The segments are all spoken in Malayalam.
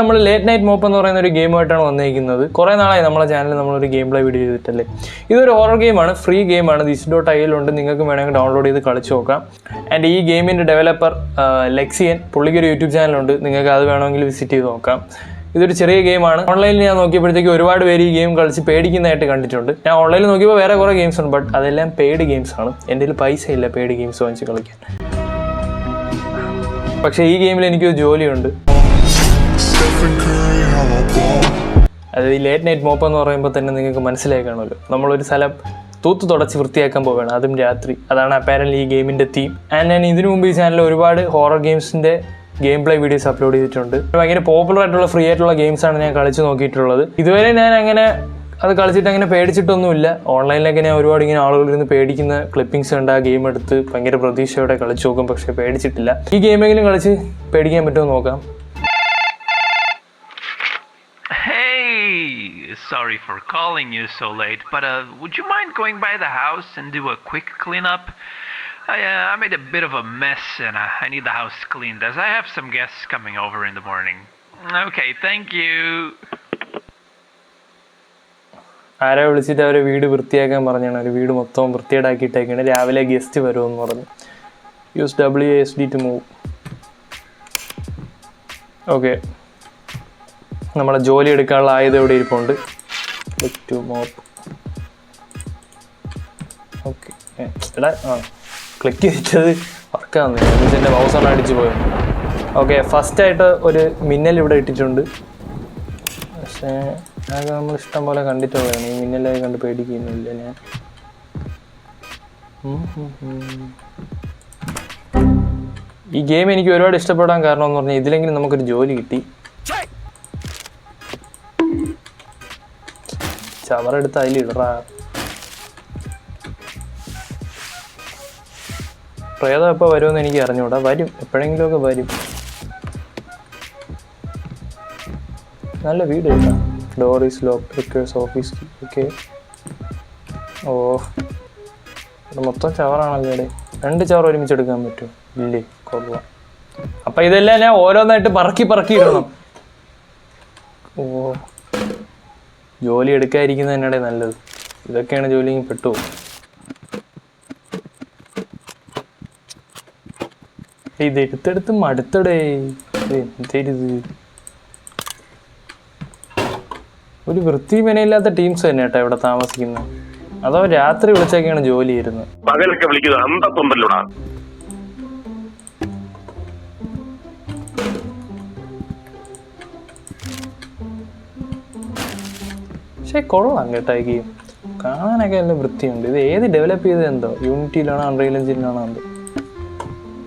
നമ്മൾ ലേറ്റ് നൈറ്റ് മോപ്പ് എന്ന് പറയുന്ന ഒരു ഗെയിമായിട്ടാണ് വന്നിരിക്കുന്നത്. കുറേ നാളായി നമ്മളെ ചാനലിൽ നമ്മളൊരു ഗെയിം പ്ലേ വീഡിയോ ചെയ്തിട്ടല്ലേ. ഇതൊരു ഹൊറർ ഗെയിമാണ്, ഫ്രീ ഗെയിമാണ്. this.il നിങ്ങൾക്ക് വേണമെങ്കിൽ ഡൗൺലോഡ് ചെയ്ത് കളിച്ച് നോക്കാം. ആൻഡ് ഈ ഗെയിമിൻ്റെ ഡെവലപ്പർ ലെക്സിയൻ, പുള്ളിക്കൊരു യൂട്യൂബ് ചാനലുണ്ട്, നിങ്ങൾക്ക് അത് വേണമെങ്കിൽ വിസിറ്റ് ചെയ്ത് നോക്കാം. ഇതൊരു ചെറിയ ഗെയിമാണ്. ഓൺലൈനിൽ ഞാൻ നോക്കിയപ്പോഴത്തേക്ക് ഒരുപാട് പേര് ഈ ഗെയിം കളിച്ച് പേടിക്കുന്നതായിട്ട് കണ്ടിട്ടുണ്ട്. ഞാൻ ഓൺലൈനിൽ നോക്കിയപ്പോൾ വേറെ കുറേ ഗെയിംസ് ഉണ്ട്, ബട്ട് അതെല്ലാം പെയ്ഡ് ഗെയിംസ് ആണ്. എൻ്റെ കയ്യിൽ പൈസ ഇല്ല പെയ്ഡ് ഗെയിംസ് വാങ്ങിച്ച് കളിക്കാൻ. പക്ഷേ ഈ ഗെയിമിൽ എനിക്കൊരു ജോലിയുണ്ട്. അത് ഈ ലേറ്റ് നൈറ്റ് മോപ്പ് എന്ന് പറയുമ്പോൾ തന്നെ നിങ്ങൾക്ക് മനസ്സിലായി കാണുമല്ലോ, നമ്മളൊരു സ്ഥലം തൂത്ത് തുടച്ച് വൃത്തിയാക്കാൻ പോവുകയാണ്, അതും രാത്രി. അതാണ് അപ്പാരൻ്റ് ഈ ഗെയിമിൻ്റെ തീം. ആൻഡ് ഞാൻ ഇതിനു മുമ്പ് ഈ ചാനലിൽ ഒരുപാട് ഹൊറർ ഗെയിംസിൻ്റെ ഗെയിം പ്ലേ വീഡിയോസ് അപ്ലോഡ് ചെയ്തിട്ടുണ്ട്. ഭയങ്കര പോപ്പുലർ ആയിട്ടുള്ള ഫ്രീ ആയിട്ടുള്ള ഗെയിംസാണ് ഞാൻ കളിച്ച് നോക്കിയിട്ടുള്ളത്. ഇതുവരെ ഞാൻ അങ്ങനെ അത് കളിച്ചിട്ട് അങ്ങനെ പേടിച്ചിട്ടൊന്നുമില്ല. ഓൺലൈനിലൊക്കെ ഞാൻ ഒരുപാട് ഇങ്ങനെ ആളുകളിരുന്ന് പേടിക്കുന്ന ക്ലിപ്പിംഗ്സ് ഉണ്ട്. ആ ഗെയിം എടുത്ത് ഭയങ്കര പ്രതീക്ഷയോടെ കളിച്ച് നോക്കും, പക്ഷേ പേടിച്ചിട്ടില്ല. ഈ ഗെയിമെങ്കിലും കളിച്ച് പേടിക്കാൻ പറ്റുമോ നോക്കാം. Sorry for calling you so late, but would you mind going by the house and do a quick cleanup? I made a bit of a mess and I need the house cleaned as I have some guests coming over in the morning. Okay, thank you. ആരെ വിളിച്ചിട്ട് അവരെ വീട് വൃത്തിയാക്കാൻ പറഞ്ഞാണ്. ഒരു വീട് മൊത്തം വൃത്തിയേടാക്കിയിട്ടേക്കാണ്. രാവിലെ ഗസ്റ്റ് വരുമെന്ന് പറഞ്ഞു. Use WASD to move. Okay, നമ്മളെ ജോലി എടുക്കാനുള്ള ആയുധം ഇവിടെ ഇരിപ്പുണ്ട്. Click to mop. ഓക്കെ, എടാ ക്ലിക്ക് ചെയ്തിട്ടത് വർക്കാവുന്നില്ല, എൻ്റെ മൗസാണ് അടിച്ച് പോയത്. ഓക്കെ, ഫസ്റ്റായിട്ട് ഒരു മിന്നൽ ഇവിടെ ഇട്ടിട്ടുണ്ട്. പക്ഷേ അതൊക്കെ നമ്മൾ ഇഷ്ടം പോലെ കണ്ടിട്ടുള്ളതാണ്. ഈ മിന്നലൊക്കെ കണ്ട് പേടിക്കുന്നില്ല ഞാൻ. ഈ ഗെയിം എനിക്ക് ഒരുപാട് ഇഷ്ടപ്പെടാൻ കാരണം എന്ന് പറഞ്ഞാൽ ഇതിലെങ്കിലും നമുക്കൊരു ജോലി കിട്ടി. ചവറെടുത്ത് അതിലിടറാ. പ്രേതം എപ്പോൾ വരുമെന്ന് എനിക്ക് അറിഞ്ഞൂടാ. വരും, എപ്പോഴെങ്കിലുമൊക്കെ വരും. നല്ല വീട് കേട്ടോ. Door is lock, requires office key. Okay, ഓ ഇവിടെ മൊത്തം ചവറാണല്ലോ. ഇവിടെ 2 ചവർ ഒരുമിച്ച് എടുക്കാൻ പറ്റുമോ? ഇല്ലേ, കൊള്ളാം. അപ്പം ഇതെല്ലാം ഞാൻ ഓരോന്നായിട്ട് പറക്കി ഇടണം. ഓ, ജോലി എടുക്കാതിരിക്കുന്നത് തന്നെയാണ് നല്ലത്. ഇതൊക്കെയാണ് ജോലി പെട്ടു. ഇത് എടുത്തെടുത്ത് മടുത്തടേ. എന്തേരിത്, ഒരു വൃത്തി മെനയില്ലാത്ത ടീംസ് തന്നെ കേട്ടോ ഇവിടെ താമസിക്കുന്നത്. അതോ രാത്രി വിളിച്ചൊക്കെയാണ് ജോലി ചെയ്യുന്നത്. പകലൊക്കെ വിളിക്കുന്നത് അന്തത്തൊണ്ടല്ലോടാ. പക്ഷേ കൊള്ളാം കേട്ടോ ഈ ഗെയിം, കാണാനൊക്കെ നല്ല വൃത്തിയുണ്ട്. ഇത് ഏത് ഡെവലപ്പ് ചെയ്തത് എന്തോ, യൂണിറ്റിയിലാണോ അൺറിയൽ എഞ്ചിനിലാണോ എന്തോ.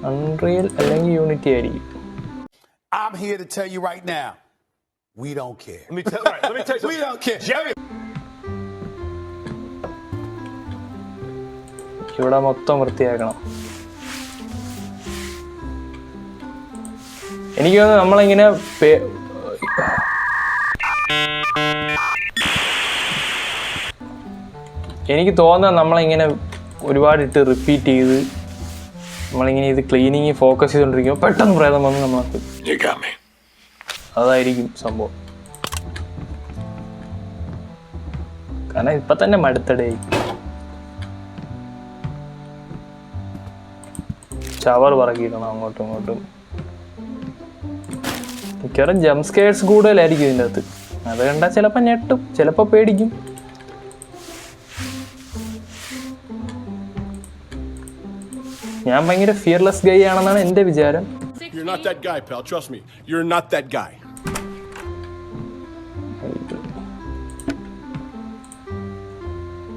അൺറിയൽ അല്ലെങ്കിൽ യൂണിറ്റി ആയിരിക്കും. I'm here to tell you right now, we don't care. Let me tell you, We don't care. Jerry. ഇവിടെ മൊത്തം വൃത്തിയാക്കണം. എനിക്ക് തോന്നുന്നു നമ്മളിങ്ങനെ എനിക്ക് തോന്നുന്നത് നമ്മളിങ്ങനെ ഒരുപാടിട്ട് റിപ്പീറ്റ് ചെയ്ത് നമ്മളിങ്ങനെ ഇത് ക്ലീനിങ് ഫോക്കസ് ചെയ്തുകൊണ്ടിരിക്കുമ്പോൾ പെട്ടെന്ന് പ്രേതം വന്ന് നമ്മളത്, അതായിരിക്കും സംഭവം. കാരണം ഇപ്പം തന്നെ മടുത്തടേ. ചവർ പറക്കിയിടണം അങ്ങോട്ടും ഇങ്ങോട്ടും. മിക്കവാറും ജംപ് സ്കെയർസ് കൂടുതലായിരിക്കും ഇതിൻ്റെ അകത്ത്. അത് കണ്ടാൽ ചിലപ്പോൾ ഞെട്ടും, ചിലപ്പോൾ പേടിക്കും. ഞാൻ ഭയങ്കര ഫിയർലെസ് ഗൈ ആണെന്നാണ് എൻ്റെ വിചാരം. You're not that guy, pal. Trust me. You're not that guy.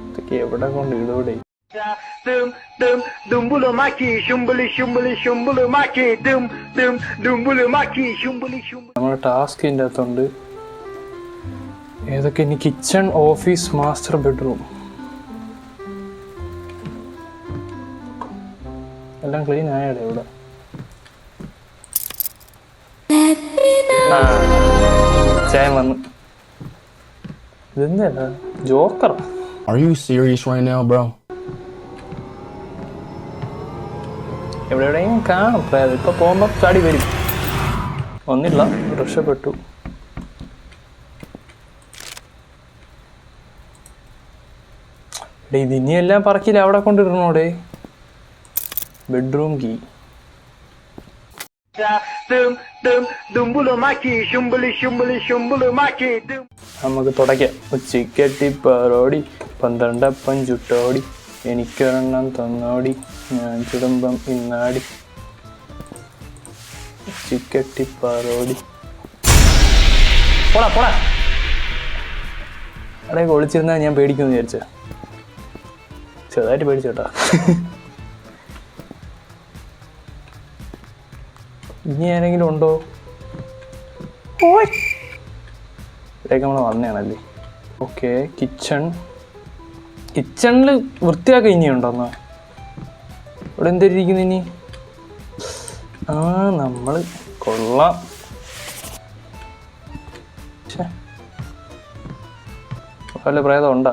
ഇതൊക്കെ എവിടെ കൊണ്ട് ഇടൂടെ. നമ്മുടെ ടാസ്കിൻ്റെ അകത്തുണ്ട് ഏതൊക്കെ. ഇനി കിച്ചൺ, ഓഫീസ്, മാസ്റ്റർ ബെഡ്റൂം എല്ലാം ക്ലീൻ ആയടെ ഇവിടെ. ചായ വന്നു. ഇതെന്താ Joker? Are you serious right now, bro? എവിടെയും കാണും പ്രേതം. ഇപ്പൊ പോകുമ്പോ ചാടി വരും. ഒന്നില്ല, രക്ഷപ്പെട്ടു. ഡേ ഇത് ഇനിയെല്ലാം പറക്കില്ല അവിടെ കൊണ്ടിടണോടെ. Bedroom key. നമുക്ക് തുടയ്ക്കാം. ഉച്ചിക്കെട്ടിപ്പാറോടി 12 അപ്പം ചുട്ടോടി എനിക്കൊരെണ്ണം തന്നോടി ഞാൻ ചുടുമ്പം ഇന്നാടി. ഉച്ചിക്കെട്ടിപ്പാറോടി പോടാ പോടാ. അവിടെയൊക്കെ ഒളിച്ചിരുന്നാൽ ഞാൻ പേടിക്കുമെന്ന് വിചാരിച്ച. ചെറുതായിട്ട് പേടിച്ചോട്ടാ. ഇനി ആരെങ്കിലും ഉണ്ടോ? ഇവിടേക്ക് നമ്മൾ വന്നതാണല്ലേ. ഓക്കെ, കിച്ചണിൽ വൃത്തിയാക്കാൻ ഇനിയുണ്ടോ? എന്നാ ഇവിടെ എന്തിരിക്കുന്നു ഇനി? ആ നമ്മൾ കൊള്ളാം. വല്ല പ്രേതം ഉണ്ടാ?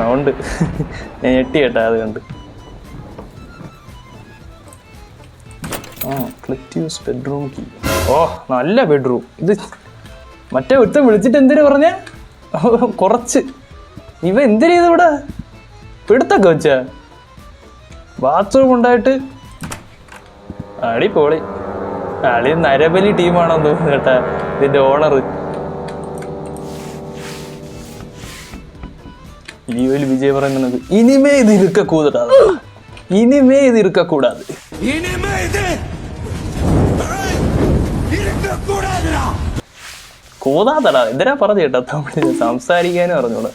ആ ഉണ്ട്. ഞാൻ ഞെട്ടി കേട്ടാ അത് കണ്ട്. Click use bedroom key. ഓ നല്ല ബെഡ്റൂം ഇത്. മറ്റേ ഒരുത്തൻ വിളിച്ചിട്ട് എന്തിനു പറഞ്ഞ കുറച്ച് ഇവ എന്തിനു ചെയ്ത് ഇവിടെ പിടുത്തൊക്കെ വെച്ച ബാത്റൂം ഉണ്ടായിട്ട് അടിപൊളി. അളി നരബലി ടീമാണെന്ന് തോന്നുന്നു കേട്ടാ ഇതിന്റെ ഓണർ. ലിയോയിൽ വിജയ് പറയുന്നത് ഇനിമേ ഇത് ഇരിക്കൂടാതെ, ഇനിമേ ഇത് ഇരിക്കൂടാതെ. കൂതാതടാ എന്തിനാ പറഞ്ഞു കേട്ടോ തമിഴിൽ സംസാരിക്കാനും അറിഞ്ഞോളൂ.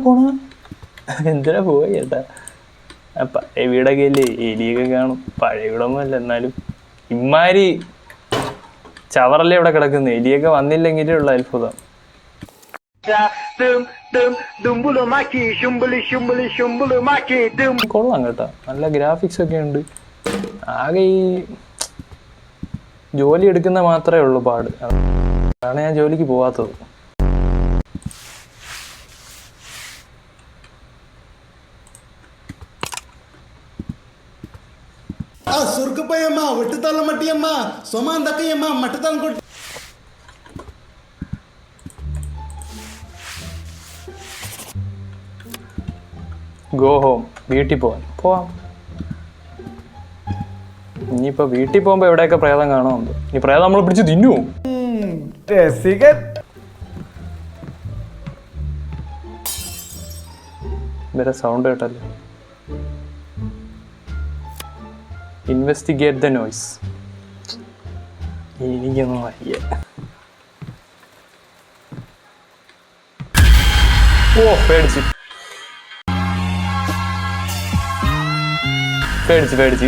പോണ എന്തിനാ പോയി ചേട്ടാ? പഴയ വീടൊക്കെ അല്ലേ, എലിയൊക്കെ കാണും. പഴയ വീടൊന്നും അല്ല, എന്നാലും ഇമ്മാരി ചവറല്ലേ ഇവിടെ കിടക്കുന്നത്. എലിയൊക്കെ വന്നില്ലെങ്കിലേ ഉള്ള അത്ഭുതം. കൊള്ളാം കേട്ടോ, നല്ല ഗ്രാഫിക്സ് ഒക്കെ ഉണ്ട്. ആകെ ഈ ജോലി എടുക്കുന്ന മാത്രമേ ഉള്ളൂ പാട്. അതാണ് ഞാൻ ജോലിക്ക് പോവാത്തത്. സുർക്കപ്പയ്യമ്മ വെട്ടുത്താളം മട്ടിയമ്മ സൊമാൻ തക്കയമ്മ മട്ടത്താളം കൊട്ടി. Go home. വീട്ടിൽ പോവാം. ഇനിയിപ്പോ വീട്ടിൽ പോകുമ്പോ എവിടെയൊക്കെ പ്രേതം കാണുമോ? ഈ പ്രേതം നമ്മൾ പിടിച്ച് തിന്നുവോ? ഇവരെ സൗണ്ട് കേട്ടല്ലേ. Investigate the noise. എനിക്കൊന്നും വയ്യ. ഓ പേടിച്ച്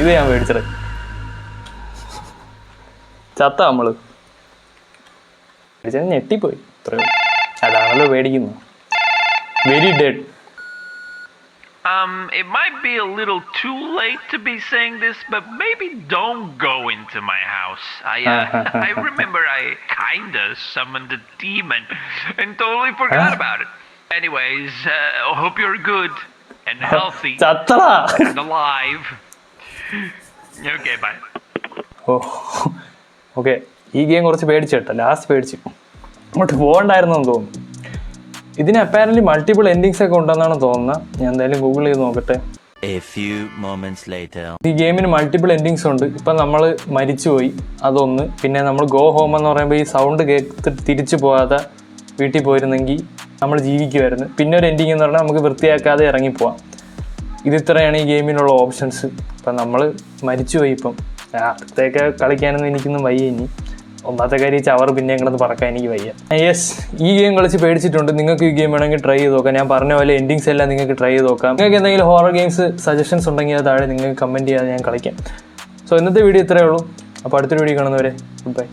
ഇത് ഞാൻ പേടിച്ചത്. ചത്ത നമ്മള് പേടിച്ചത് ഞെട്ടിപ്പോയി. ഇത്രയും അതാണല്ലോ പേടിക്കുന്നു. Very dead. It might be a little too late to be saying this, but maybe don't go into my house. I remember I kinda summoned a demon and totally forgot about it. Anyways, hope you're good and healthy and alive. Okay, bye. Okay, ഈ ഗെയിം കുറച്ച് പേടിച്ചു കേട്ടോ. ലാസ്റ്റ് പേടിച്ചു, അങ്ങോട്ട് പോകണ്ടായിരുന്നെന്ന് തോന്നുന്നു. ഇതിന് അപ്പാരൻ്റ്ലി മൾട്ടിപ്പിൾ എൻഡിങ്സ് ഒക്കെ ഉണ്ടെന്നാണ് തോന്നുന്നത്. ഞാൻ എന്തായാലും ഗൂഗിൾ ചെയ്ത് നോക്കട്ടെ. ഈ ഗെയിമിന് മൾട്ടിപ്പിൾ എൻഡിങ്സ് ഉണ്ട്. ഇപ്പം നമ്മൾ മരിച്ചുപോയി അതൊന്ന്, പിന്നെ നമ്മൾ ഗോ ഹോം എന്ന് പറയുമ്പോൾ ഈ സൗണ്ട് കേട്ട് തിരിച്ചു പോകാതെ വീട്ടിൽ പോയിരുന്നെങ്കിൽ നമ്മൾ ജീവിക്കുമായിരുന്നു. പിന്നെ ഒരു എൻഡിങ് എന്ന് പറഞ്ഞാൽ നമുക്ക് വൃത്തിയാക്കാതെ ഇറങ്ങിപ്പോവാം. ഇതിത്രയാണ് ഈ ഗെയിമിനുള്ള ഓപ്ഷൻസ്. ഇപ്പം നമ്മൾ മരിച്ചുപോയി. ഇപ്പം അടുത്തേക്ക് കളിക്കാനൊന്നും എനിക്കൊന്നും വയ്യ. ഇനി ഒന്നാമത്തെ കാര്യം ചവർ പിന്നെ കിടന്ന് പറക്കാൻ എനിക്ക് വയ്യ. യെസ്, ഈ ഗെയിം കളിച്ച് പേടിച്ചിട്ടുണ്ട്. നിങ്ങൾക്ക് ഈ ഗെയിം വേണമെങ്കിൽ ട്രൈ ചെയ്ത് നോക്കാം. ഞാൻ പറഞ്ഞ പോലെ എൻഡിങ്സ് എല്ലാം നിങ്ങൾക്ക് ട്രൈ ചെയ്ത് നോക്കാം. നിങ്ങൾക്ക് എന്തെങ്കിലും ഹൊറർ ഗെയിംസ് സജഷൻസ് ഉണ്ടെങ്കിൽ അത് താഴെ നിങ്ങൾക്ക് കമൻറ്റ് ചെയ്യാതെ ഞാൻ കളിക്കാം. സോ ഇന്നത്തെ വീഡിയോ ഇത്രയേ ഉള്ളൂ. അപ്പോൾ അടുത്തൊരു വീഡിയോ കാണുന്നവരെ ഗുഡ് ബൈ.